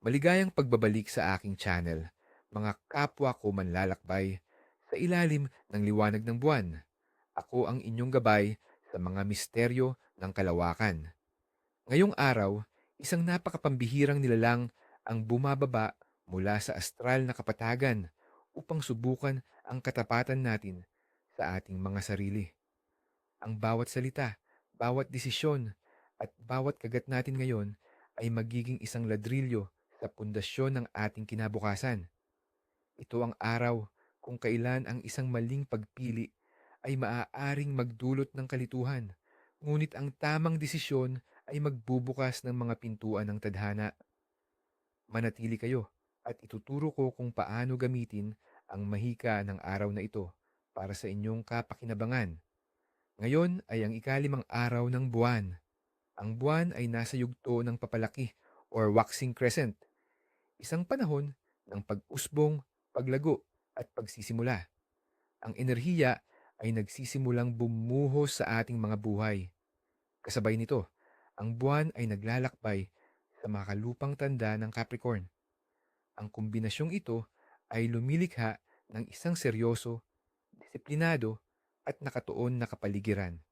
Maligayang pagbabalik sa aking channel, mga kapwa ko manlalakbay sa ilalim ng liwanag ng buwan. Ako ang inyong gabay sa mga misteryo ng kalawakan. Ngayong araw, isang napakapambihirang nilalang ang bumababa mula sa astral na kapatagan upang subukan ang katapatan natin sa ating mga sarili. Ang bawat salita, bawat desisyon, at bawat kagat natin ngayon ay magiging isang ladrilyo sa pundasyon ng ating kinabukasan. Ito ang araw kung kailan ang isang maling pagpili ay maaaring magdulot ng kalituhan, ngunit ang tamang desisyon ay magbubukas ng mga pintuan ng tadhana. Manatili kayo at ituturo ko kung paano gamitin ang mahika ng araw na ito para sa inyong kapakinabangan. Ngayon ay ang ikalimang araw ng buwan. Ang buwan ay nasa yugto ng papalaki or waxing crescent, isang panahon ng pag-usbong, paglago at pagsisimula. Ang enerhiya ay nagsisimulang bumuhos sa ating mga buhay. Kasabay nito, ang buwan ay naglalakbay sa makalupang tanda ng Capricorn. Ang kombinasyong ito ay lumilikha ng isang seryoso, disiplinado at nakatuon na kapaligiran.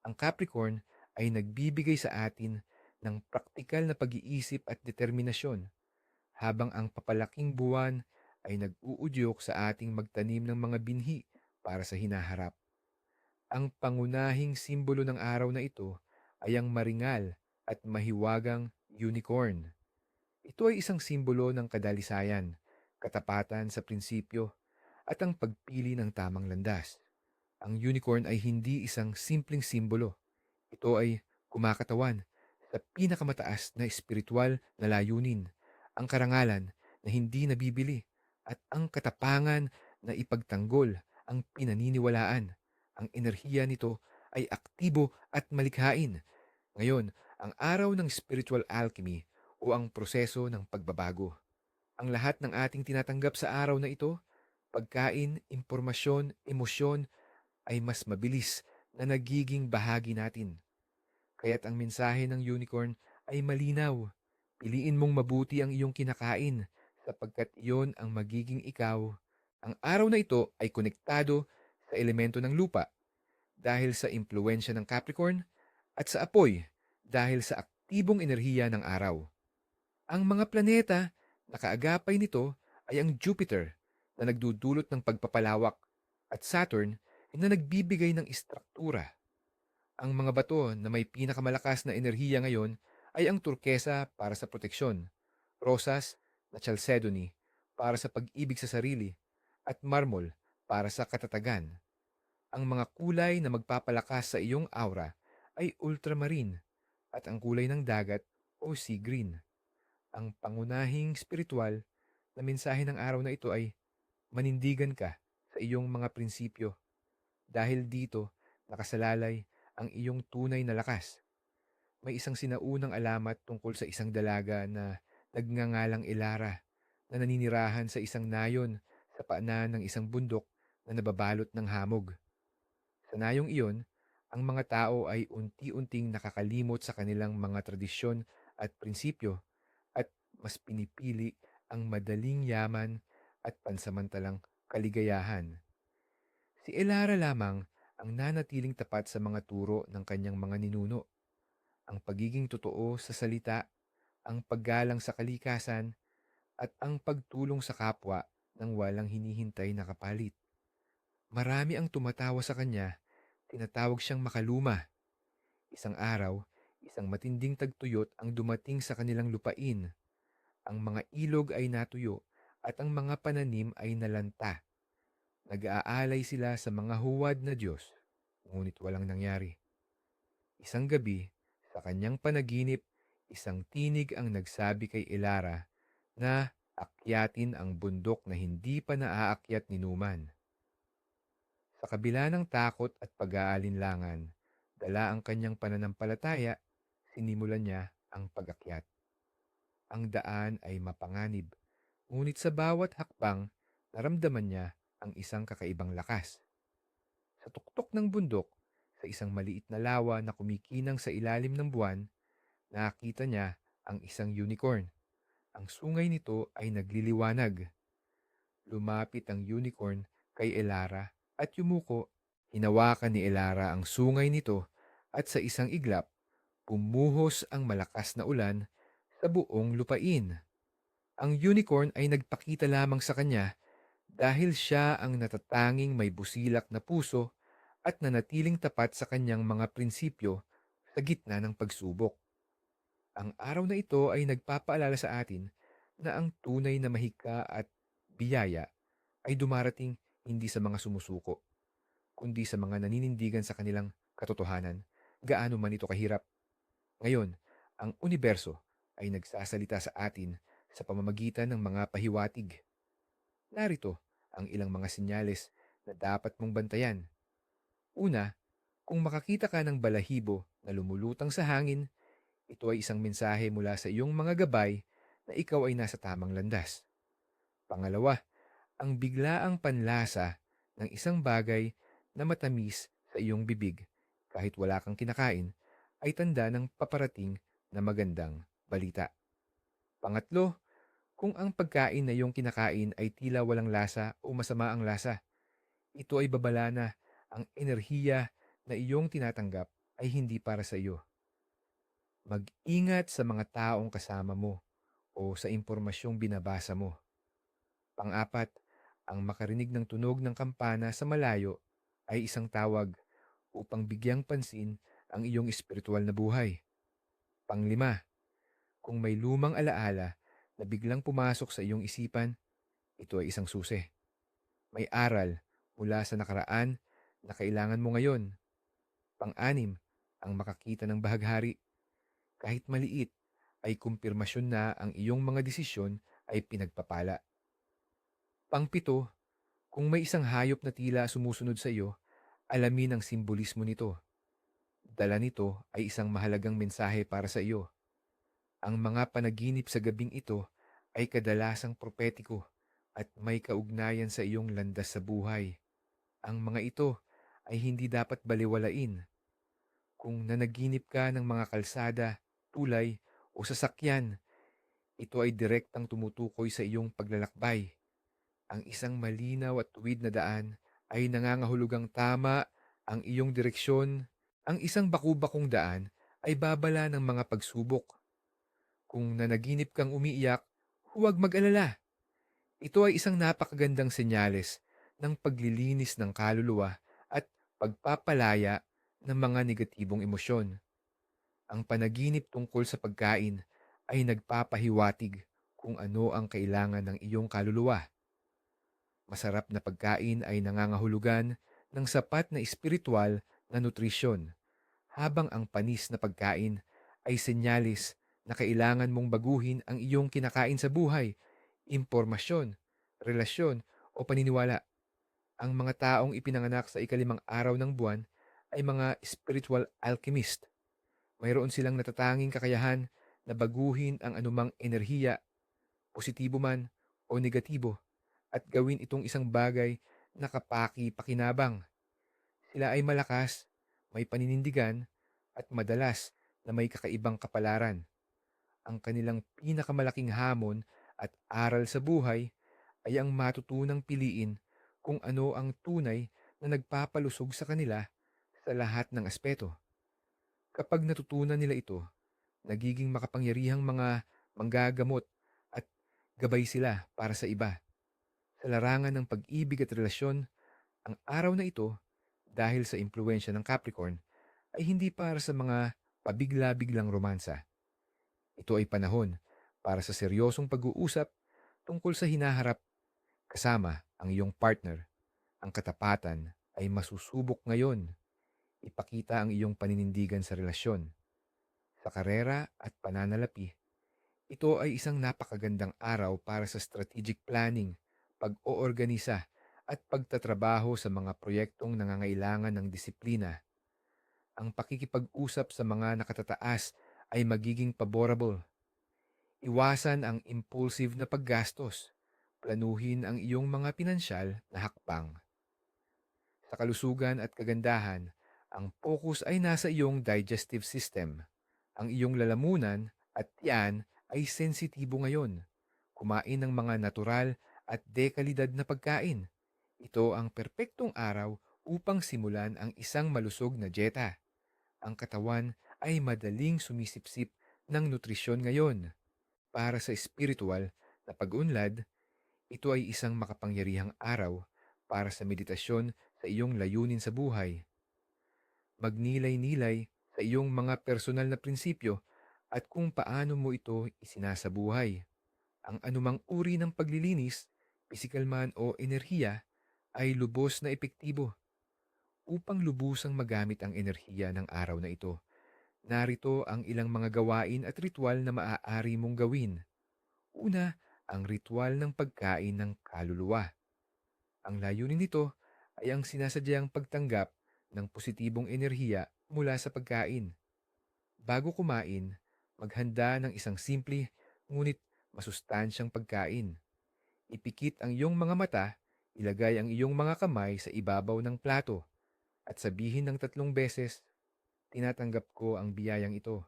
Ang Capricorn ay nagbibigay sa atin ng praktikal na pag-iisip at determinasyon, habang ang papalaking buwan ay nag-uudyok sa ating magtanim ng mga binhi para sa hinaharap. Ang pangunahing simbolo ng araw na ito ay ang maringal at mahiwagang unicorn. Ito ay isang simbolo ng kadalisayan, katapatan sa prinsipyo, at ang pagpili ng tamang landas. Ang unicorn ay hindi isang simpleng simbolo. Ito ay kumakatawan sa pinakamataas na espiritual na layunin, ang karangalan na hindi nabibili, at ang katapangan na ipagtanggol ang pinaniniwalaan. Ang enerhiya nito ay aktibo at malikhain. Ngayon, ang araw ng spiritual alchemy o ang proseso ng pagbabago. Ang lahat ng ating tinatanggap sa araw na ito, pagkain, impormasyon, emosyon, ay mas mabilis na nagiging bahagi natin. Kaya't ang mensahe ng unicorn ay malinaw. Piliin mong mabuti ang iyong kinakain sapagkat iyon ang magiging ikaw. Ang araw na ito ay konektado sa elemento ng lupa dahil sa impluensya ng Capricorn at sa apoy dahil sa aktibong enerhiya ng araw. Ang mga planeta na kaagapay nito ay ang Jupiter na nagdudulot ng pagpapalawak at Saturn na nagbibigay ng istruktura. Ang mga bato na may pinakamalakas na enerhiya ngayon ay ang turkesa para sa proteksyon, rosas na chalcedony para sa pag-ibig sa sarili, at marmol para sa katatagan. Ang mga kulay na magpapalakas sa iyong aura ay ultramarine at ang kulay ng dagat o sea green. Ang pangunahing spiritual na mensahe ng araw na ito ay manindigan ka sa iyong mga prinsipyo dahil dito nakasalalay ang iyong tunay na lakas. May isang sinaunang alamat tungkol sa isang dalaga na nagngangalang Elara na naninirahan sa isang nayon sa paanan ng isang bundok na nababalot ng hamog. Sa nayong iyon, ang mga tao ay unti-unting nakakalimot sa kanilang mga tradisyon at prinsipyo at mas pinipili ang madaling yaman at pansamantalang kaligayahan. Si Elara lamang ang nanatiling tapat sa mga turo ng kanyang mga ninuno, ang pagiging totoo sa salita, ang paggalang sa kalikasan, at ang pagtulong sa kapwa ng walang hinihintay na kapalit. Marami ang tumatawa sa kanya, tinatawag siyang makaluma. Isang araw, isang matinding tagtuyot ang dumating sa kanilang lupain. Ang mga ilog ay natuyo at ang mga pananim ay nalanta. Nag-aalay sila sa mga huwad na Diyos, ngunit walang nangyari. Isang gabi, sa kanyang panaginip, isang tinig ang nagsabi kay Elara na akyatin ang bundok na hindi pa naaakyat ni Numan. Sa kabila ng takot at pag-aalinlangan, dala ang kanyang pananampalataya, sinimulan niya ang pag-akyat. Ang daan ay mapanganib, ngunit sa bawat hakbang, naramdaman niya ang isang kakaibang lakas. Sa tuktok ng bundok, sa isang maliit na lawa na kumikinang sa ilalim ng buwan, nakita niya ang isang unicorn. Ang sungay nito ay nagliliwanag. Lumapit ang unicorn kay Elara at yumuko. Hinawakan ni Elara ang sungay nito at sa isang iglap, bumuhos ang malakas na ulan sa buong lupain. Ang unicorn ay nagpakita lamang sa kanya dahil siya ang natatanging may busilak na puso at nanatiling tapat sa kanyang mga prinsipyo sa gitna ng pagsubok. Ang araw na ito ay nagpapaalala sa atin na ang tunay na mahika at biyaya ay dumarating hindi sa mga sumusuko, kundi sa mga naninindigan sa kanilang katotohanan, gaano man ito kahirap. Ngayon, ang universo ay nagsasalita sa atin sa pamamagitan ng mga pahiwatig. Narito ang ilang mga senyales na dapat mong bantayan. Una, kung makakita ka ng balahibo na lumulutang sa hangin, ito ay isang mensahe mula sa iyong mga gabay na ikaw ay nasa tamang landas. Pangalawa, ang biglaang panlasa ng isang bagay na matamis sa iyong bibig kahit wala kang kinakain ay tanda ng paparating na magandang balita. Pangatlo, kung ang pagkain na iyong kinakain ay tila walang lasa o masama ang lasa, ito ay babala na ang enerhiya na iyong tinatanggap ay hindi para sa iyo. Mag-ingat sa mga taong kasama mo o sa impormasyong binabasa mo. Pang-apat, ang makarinig ng tunog ng kampana sa malayo ay isang tawag upang bigyang pansin ang iyong espiritual na buhay. Panglima, kung may lumang alaala na biglang pumasok sa iyong isipan, ito ay isang susi. May aral mula sa nakaraan na kailangan mo ngayon. Pang-anim, ang makakita ng bahaghari. Kahit maliit, ay kumpirmasyon na ang iyong mga desisyon ay pinagpapala. Pangpito, kung may isang hayop na tila sumusunod sa iyo, alamin ang simbolismo nito. Dala nito ay isang mahalagang mensahe para sa iyo. Ang mga panaginip sa gabing ito ay kadalasang propetiko at may kaugnayan sa iyong landas sa buhay. Ang mga ito ay hindi dapat baliwalain. Kung nanaginip ka ng mga kalsada, tulay o sasakyan, ito ay direktang tumutukoy sa iyong paglalakbay. Ang isang malinaw at tuwid na daan ay nangangahulugang tama ang iyong direksyon. Ang isang baku-bakong daan ay babala ng mga pagsubok. Kung nanaginip kang umiiyak, huwag mag-alala. Ito ay isang napakagandang senyales ng paglilinis ng kaluluwa at pagpapalaya ng mga negatibong emosyon. Ang panaginip tungkol sa pagkain ay nagpapahiwatig kung ano ang kailangan ng iyong kaluluwa. Masarap na pagkain ay nangangahulugan ng sapat na espiritual na nutrisyon, habang ang panis na pagkain ay senyalis na kailangan mong baguhin ang iyong kinakain sa buhay, impormasyon, relasyon o paniniwala. Ang mga taong ipinanganak sa ikalimang araw ng buwan ay mga spiritual alchemist. Mayroon silang natatanging kakayahan na baguhin ang anumang enerhiya, positibo man o negatibo, at gawin itong isang bagay na kapaki-pakinabang. Sila ay malakas, may paninindigan, at madalas na may kakaibang kapalaran. Ang kanilang pinakamalaking hamon at aral sa buhay ay ang matutunang piliin kung ano ang tunay na nagpapalusog sa kanila sa lahat ng aspeto. Kapag natutunan nila ito, nagiging makapangyarihang mga manggagamot at gabay sila para sa iba. Sa larangan ng pag-ibig at relasyon, ang araw na ito, dahil sa impluensya ng Capricorn, ay hindi para sa mga pabigla-biglang romansa. Ito ay panahon para sa seryosong pag-uusap tungkol sa hinaharap kasama ang iyong partner. Ang katapatan ay masusubok ngayon. Ipakita ang iyong paninindigan sa relasyon. Sa karera at pananalapi, ito ay isang napakagandang araw para sa strategic planning, pag-oorganisa at pagtatrabaho sa mga proyektong nangangailangan ng disiplina. Ang pakikipag-usap sa mga nakatataas ay magiging favorable. Iwasan ang impulsive na paggastos. Planuhin ang iyong mga pinansyal na hakbang. Sa kalusugan at kagandahan, ang focus ay nasa iyong digestive system. Ang iyong lalamunan at tiyan ay sensitibo ngayon. Kumain ng mga natural at dekalidad na pagkain. Ito ang perpektong araw upang simulan ang isang malusog na dieta. Ang katawan ay madaling sumisipsip ng nutrisyon ngayon. Para sa espiritual na pag-unlad, ito ay isang makapangyarihang araw para sa meditasyon sa iyong layunin sa buhay. Magnilay-nilay sa iyong mga personal na prinsipyo at kung paano mo ito isinasabuhay. Ang anumang uri ng paglilinis, pisikal man o enerhiya, ay lubos na epektibo. Upang lubusang magamit ang enerhiya ng araw na ito, narito ang ilang mga gawain at ritual na maaari mong gawin. Una, ang ritual ng pagkain ng kaluluwa. Ang layunin nito ay ang sinasadyang pagtanggap ng positibong enerhiya mula sa pagkain. Bago kumain, maghanda ng isang simple ngunit masustansyang pagkain. Ipikit ang iyong mga mata, ilagay ang iyong mga kamay sa ibabaw ng plato, at sabihin ng 3 beses, "Tinatanggap ko ang biyayang ito.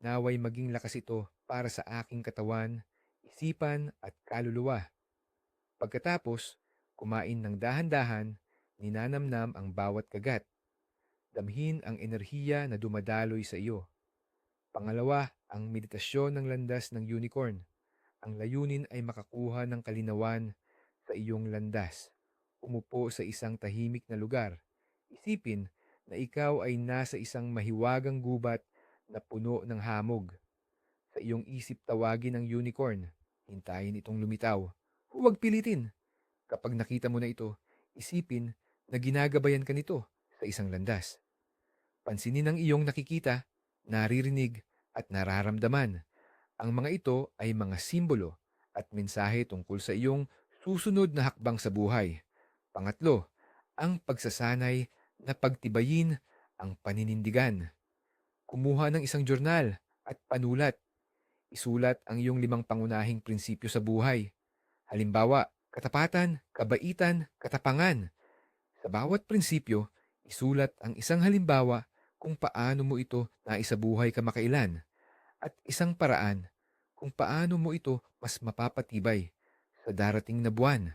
Naway maging lakas ito para sa aking katawan, isipan at kaluluwa." Pagkatapos, kumain ng dahan-dahan, ninanamnam ang bawat kagat. Damhin ang enerhiya na dumadaloy sa iyo. Pangalawa, ang meditasyon ng landas ng unicorn. Ang layunin ay makakuha ng kalinawan sa iyong landas. Umupo sa isang tahimik na lugar. Isipin na ikaw ay nasa isang mahiwagang gubat na puno ng hamog. Sa iyong isip tawagin ang unicorn. Hintayin itong lumitaw. Huwag pilitin. Kapag nakita mo na ito, isipin na ginagabayan ka nito sa isang landas. Pansinin ang iyong nakikita, naririnig at nararamdaman. Ang mga ito ay mga simbolo at mensahe tungkol sa iyong susunod na hakbang sa buhay. Pangatlo, ang pagsasanay na pagtibayin ang paninindigan. Kumuha ng isang journal at panulat. Isulat ang iyong 5 pangunahing prinsipyo sa buhay. Halimbawa, katapatan, kabaitan, katapangan. Sa bawat prinsipyo, isulat ang isang halimbawa kung paano mo ito naisabuhay kamakailan at isang paraan kung paano mo ito mas mapapatibay sa darating na buwan.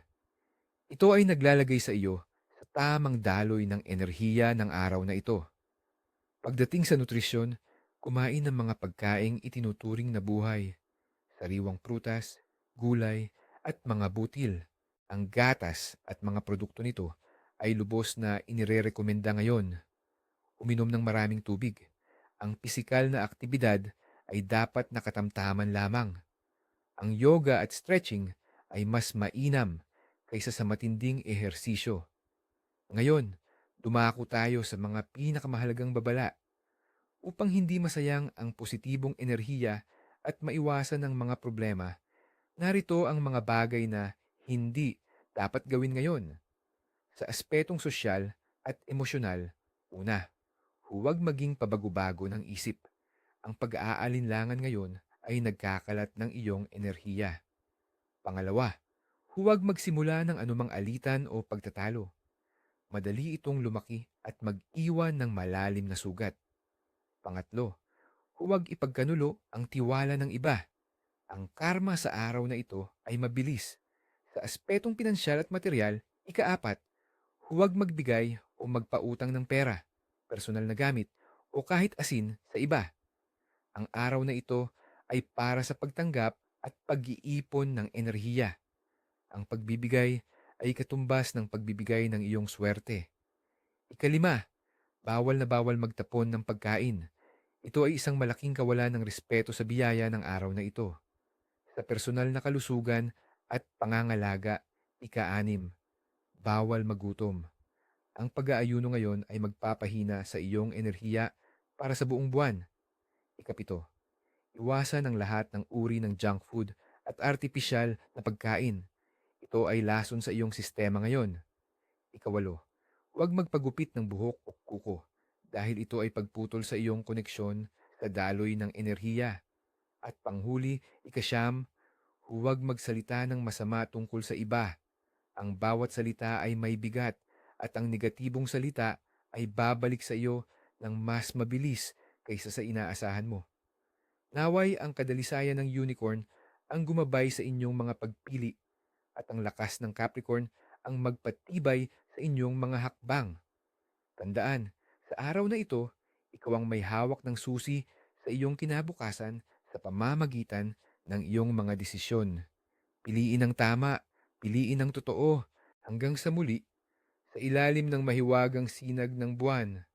Ito ay naglalagay sa iyo sa tamang daloy ng enerhiya ng araw na ito. Pagdating sa nutrisyon, kumain ng mga pagkaing itinuturing na buhay, sariwang prutas, gulay, at mga butil. Ang gatas at mga produkto nito ay lubos na inirerekomenda ngayon. Uminom ng maraming tubig. Ang pisikal na aktibidad ay dapat nakatamtaman lamang. Ang yoga at stretching ay mas mainam kaysa sa matinding ehersisyo. Ngayon, dumako tayo sa mga pinakamahalagang babala upang hindi masayang ang positibong enerhiya at maiwasan ang mga problema. Narito ang mga bagay na hindi dapat gawin ngayon. Sa aspetong sosyal at emosyonal, una, huwag maging pabago-bago ng isip. Ang pag-aalinlangan ngayon ay nagkakalat ng iyong enerhiya. Pangalawa, huwag magsimula ng anumang alitan o pagtatalo. Madali itong lumaki at mag-iwan ng malalim na sugat. Pangatlo, huwag ipagkanulo ang tiwala ng iba. Ang karma sa araw na ito ay mabilis. Sa aspetong pinansyal at material, ikaapat, huwag magbigay o magpautang ng pera, personal na gamit, o kahit asin sa iba. Ang araw na ito ay para sa pagtanggap at pag-iipon ng enerhiya. Ang pagbibigay ay katumbas ng pagbibigay ng iyong swerte. Ikalima, bawal na bawal magtapon ng pagkain. Ito ay isang malaking kawalan ng respeto sa biyaya ng araw na ito. Sa personal na kalusugan at pangangalaga, ika-6, bawal magutom. Ang pag-aayuno ngayon ay magpapahina sa iyong enerhiya para sa buong buwan. Ika-7, iwasan ang lahat ng uri ng junk food at artipisyal na pagkain. Ito ay lason sa iyong sistema ngayon. Ika-8, huwag magpagupit ng buhok o kuko dahil ito ay pagputol sa iyong koneksyon sa daloy ng enerhiya. At panghuli, ika-9, huwag magsalita ng masama tungkol sa iba. Ang bawat salita ay may bigat at ang negatibong salita ay babalik sa iyo ng mas mabilis kaysa sa inaasahan mo. Naway ang kadalisayan ng unicorn ang gumabay sa inyong mga pagpili at ang lakas ng Capricorn ang magpatibay sa inyong mga hakbang. Tandaan, sa araw na ito, ikaw ang may hawak ng susi sa iyong kinabukasan sa pamamagitan ng iyong mga desisyon. Piliin ang tama, piliin ang totoo, hanggang sa muli, sa ilalim ng mahiwagang sinag ng buwan.